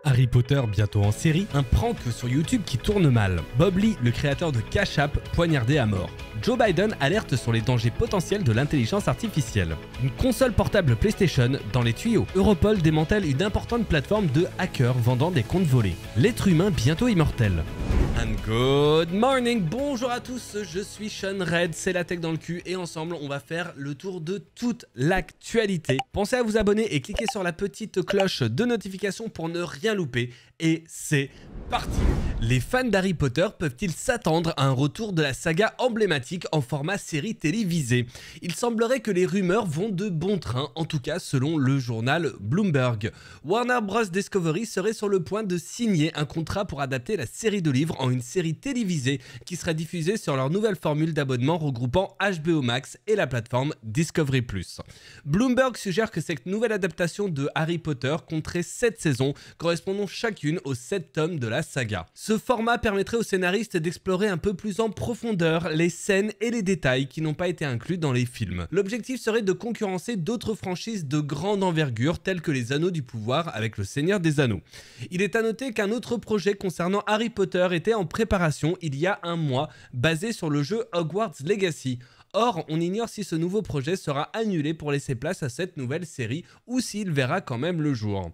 Harry Potter bientôt en série, un prank sur YouTube qui tourne mal. Bob Lee, le créateur de Cash App, poignardé à mort. Joe Biden alerte sur les dangers potentiels de l'intelligence artificielle. Une console portable PlayStation dans les tuyaux. Europol démantèle une importante plateforme de hackers vendant des comptes volés. L'être humain bientôt immortel. And good morning, bonjour à tous, je suis Sean Red, c'est la tech dans le cul et ensemble on va faire le tour de toute l'actualité. Pensez à vous abonner et cliquez sur la petite cloche de notification pour ne rien louper et c'est parti. Les fans d'Harry Potter peuvent-ils s'attendre à un retour de la saga emblématique en format série télévisée? Il semblerait que les rumeurs vont de bon train, en tout cas selon le journal Bloomberg. Warner Bros Discovery serait sur le point de signer un contrat pour adapter la série de livres en une série télévisée qui sera diffusée sur leur nouvelle formule d'abonnement regroupant HBO Max et la plateforme Discovery+. Bloomberg suggère que cette nouvelle adaptation de Harry Potter compterait 7 saisons correspondant chacune aux 7 tomes de la saga. Ce format permettrait aux scénaristes d'explorer un peu plus en profondeur les scènes et les détails qui n'ont pas été inclus dans les films. L'objectif serait de concurrencer d'autres franchises de grande envergure telles que les Anneaux du Pouvoir avec le Seigneur des Anneaux. Il est à noter qu'un autre projet concernant Harry Potter était en préparation il y a un mois, basé sur le jeu Hogwarts Legacy. Or, on ignore si ce nouveau projet sera annulé pour laisser place à cette nouvelle série ou s'il verra quand même le jour.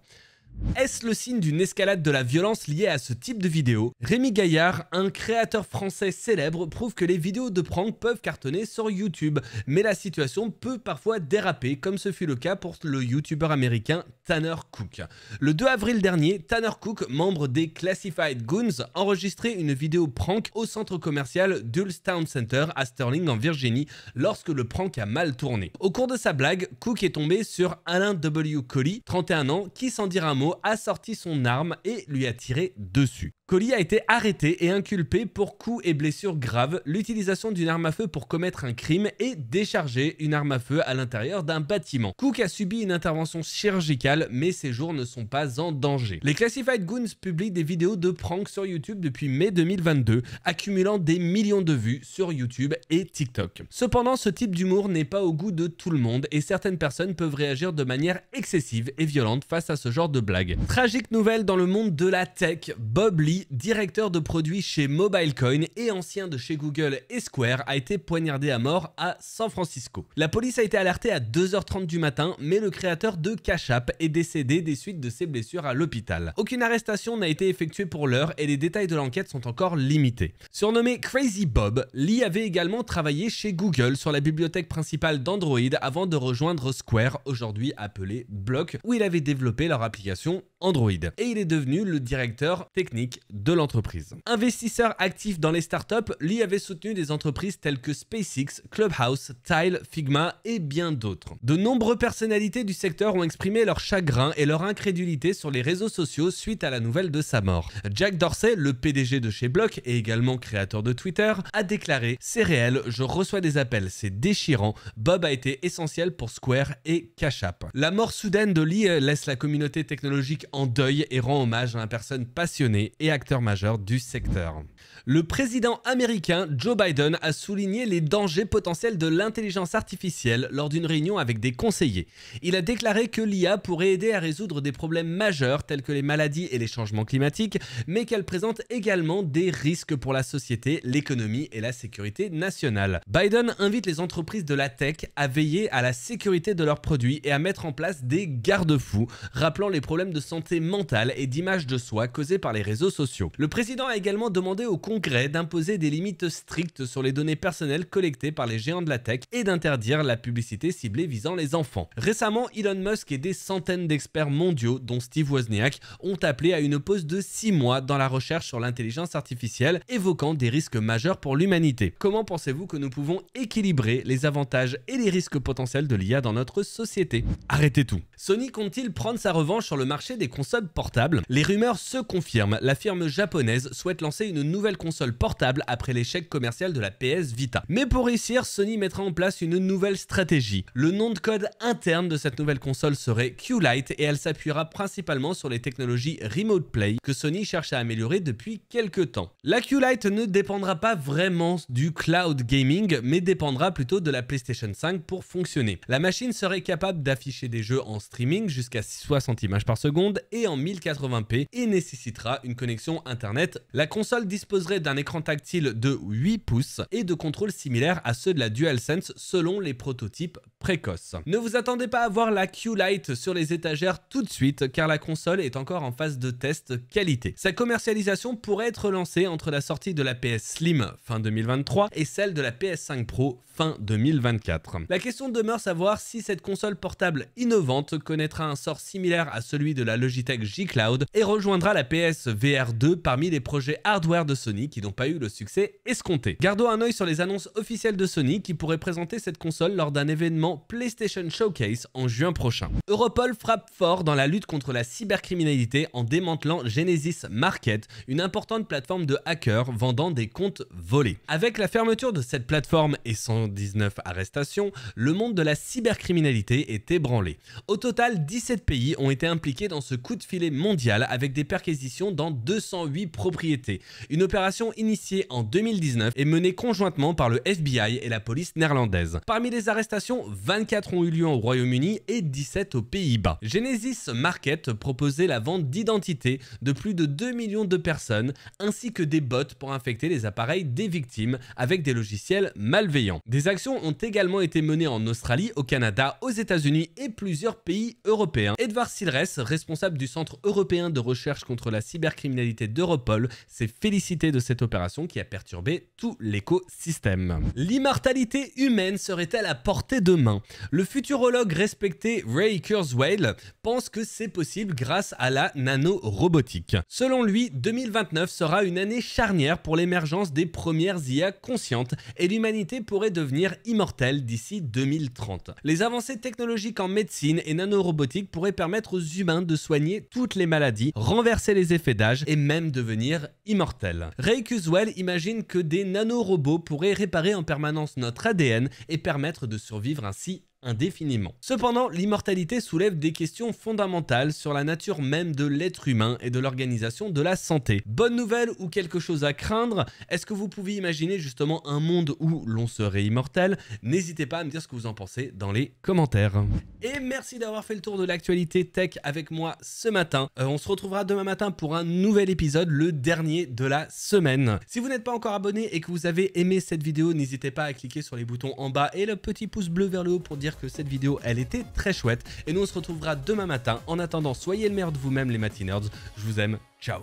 Est-ce le signe d'une escalade de la violence liée à ce type de vidéo? Rémi Gaillard, un créateur français célèbre, prouve que les vidéos de prank peuvent cartonner sur YouTube, mais la situation peut parfois déraper, comme ce fut le cas pour le youtubeur américain Tanner Cook. Le 2 avril dernier, Tanner Cook, membre des Classified Goons, enregistrait une vidéo prank au centre commercial Dulles Town Center à Sterling en Virginie lorsque le prank a mal tourné. Au cours de sa blague, Cook est tombé sur Alain W. Coley, 31 ans, qui sans dire un mot a sorti son arme et lui a tiré dessus. Coley a été arrêté et inculpé pour coups et blessures graves, l'utilisation d'une arme à feu pour commettre un crime et décharger une arme à feu à l'intérieur d'un bâtiment. Cook a subi une intervention chirurgicale, mais ses jours ne sont pas en danger. Les Classified Goons publient des vidéos de prank sur YouTube depuis mai 2022, accumulant des millions de vues sur YouTube et TikTok. Cependant, ce type d'humour n'est pas au goût de tout le monde et certaines personnes peuvent réagir de manière excessive et violente face à ce genre de blagues. Tragique nouvelle dans le monde de la tech, Bob Lee, directeur de produits chez Mobilecoin et ancien de chez Google et Square, a été poignardé à mort à San Francisco. La police a été alertée à 2h30 du matin, mais le créateur de Cash App est décédé des suites de ses blessures à l'hôpital. Aucune arrestation n'a été effectuée pour l'heure et les détails de l'enquête sont encore limités. Surnommé Crazy Bob, Lee avait également travaillé chez Google sur la bibliothèque principale d'Android avant de rejoindre Square, aujourd'hui appelé Block, où il avait développé leur application Android. Et il est devenu le directeur technique de l'entreprise. Investisseur actif dans les startups, Lee avait soutenu des entreprises telles que SpaceX, Clubhouse, Tile, Figma et bien d'autres. De nombreuses personnalités du secteur ont exprimé leur chagrin et leur incrédulité sur les réseaux sociaux suite à la nouvelle de sa mort. Jack Dorsey, le PDG de chez Block et également créateur de Twitter, a déclaré « C'est réel, je reçois des appels, c'est déchirant, Bob a été essentiel pour Square et Cash App ». La mort soudaine de Lee laisse la communauté technologique en deuil et rend hommage à une personne passionnée et acteur majeur du secteur. Le président américain Joe Biden a souligné les dangers potentiels de l'intelligence artificielle lors d'une réunion avec des conseillers. Il a déclaré que l'IA pourrait aider à résoudre des problèmes majeurs tels que les maladies et les changements climatiques, mais qu'elle présente également des risques pour la société, l'économie et la sécurité nationale. Biden invite les entreprises de la tech à veiller à la sécurité de leurs produits et à mettre en place des garde-fous, rappelant les problèmes de santé mentale et d'image de soi causés par les réseaux sociaux. Le président a également demandé au Congrès d'imposer des limites strictes sur les données personnelles collectées par les géants de la tech et d'interdire la publicité ciblée visant les enfants. Récemment, Elon Musk et des centaines d'experts mondiaux, dont Steve Wozniak, ont appelé à une pause de 6 mois dans la recherche sur l'intelligence artificielle, évoquant des risques majeurs pour l'humanité. Comment pensez-vous que nous pouvons équilibrer les avantages et les risques potentiels de l'IA dans notre société? Arrêtez tout. Sony compte-t-il prendre sa revanche sur le marché des consoles portables? Les rumeurs se confirment. La firme firme japonaise souhaite lancer une nouvelle console portable après l'échec commercial de la PS Vita. Mais pour réussir, Sony mettra en place une nouvelle stratégie. Le nom de code interne de cette nouvelle console serait Q-Lite et elle s'appuiera principalement sur les technologies Remote Play que Sony cherche à améliorer depuis quelques temps. La Q-Lite ne dépendra pas vraiment du cloud gaming, mais dépendra plutôt de la PlayStation 5 pour fonctionner. La machine serait capable d'afficher des jeux en streaming jusqu'à 60 images par seconde et en 1080p et nécessitera une connexion internet. La console disposerait d'un écran tactile de 8 pouces et de contrôles similaires à ceux de la DualSense selon les prototypes précoces. Ne vous attendez pas à voir la Q-Lite sur les étagères tout de suite car la console est encore en phase de test qualité. Sa commercialisation pourrait être lancée entre la sortie de la PS Slim fin 2023 et celle de la PS5 Pro fin 2024. La question demeure savoir si cette console portable innovante connaîtra un sort similaire à celui de la Logitech G Cloud et rejoindra la PS VR 2 parmi les projets hardware de Sony qui n'ont pas eu le succès escompté. Gardons un œil sur les annonces officielles de Sony qui pourraient présenter cette console lors d'un événement PlayStation Showcase en juin prochain. Europol frappe fort dans la lutte contre la cybercriminalité en démantelant Genesis Market, une importante plateforme de hackers vendant des comptes volés. Avec la fermeture de cette plateforme et 119 arrestations, le monde de la cybercriminalité est ébranlé. Au total, 17 pays ont été impliqués dans ce coup de filet mondial avec des perquisitions dans 208 propriétés. Une opération initiée en 2019 et menée conjointement par le FBI et la police néerlandaise. Parmi les arrestations, 24 ont eu lieu au Royaume-Uni et 17 aux Pays-Bas. Genesis Market proposait la vente d'identités de plus de 2 millions de personnes ainsi que des bots pour infecter les appareils des victimes avec des logiciels malveillants. Des actions ont également été menées en Australie, au Canada, aux États-Unis et plusieurs pays européens. Edward Silres, responsable du Centre européen de recherche contre la cybercriminalité d'Europol, s'est félicité de cette opération qui a perturbé tout l'écosystème. L'immortalité humaine serait-elle à portée de main? Le futurologue respecté Ray Kurzweil pense que c'est possible grâce à la nanorobotique. Selon lui, 2029 sera une année charnière pour l'émergence des premières IA conscientes et l'humanité pourrait devenir immortelle d'ici 2030. Les avancées technologiques en médecine et nanorobotique pourraient permettre aux humains de soigner toutes les maladies, renverser les effets d'âge et même devenir immortels. Ray Kurzweil imagine que des nanorobots pourraient réparer en permanence notre ADN et permettre de survivre ainsi indéfiniment. Cependant, l'immortalité soulève des questions fondamentales sur la nature même de l'être humain et de l'organisation de la santé. Bonne nouvelle ou quelque chose à craindre? Est-ce que vous pouvez imaginer justement un monde où l'on serait immortel? N'hésitez pas à me dire ce que vous en pensez dans les commentaires. Et merci d'avoir fait le tour de l'actualité tech avec moi ce matin. On se retrouvera demain matin pour un nouvel épisode, le dernier de la semaine. Si vous n'êtes pas encore abonné et que vous avez aimé cette vidéo, n'hésitez pas à cliquer sur les boutons en bas et le petit pouce bleu vers le haut pour dire que cette vidéo elle était très chouette et nous on se retrouvera demain matin. En attendant, soyez le meilleur de vous-même les Matinerds, je vous aime, ciao.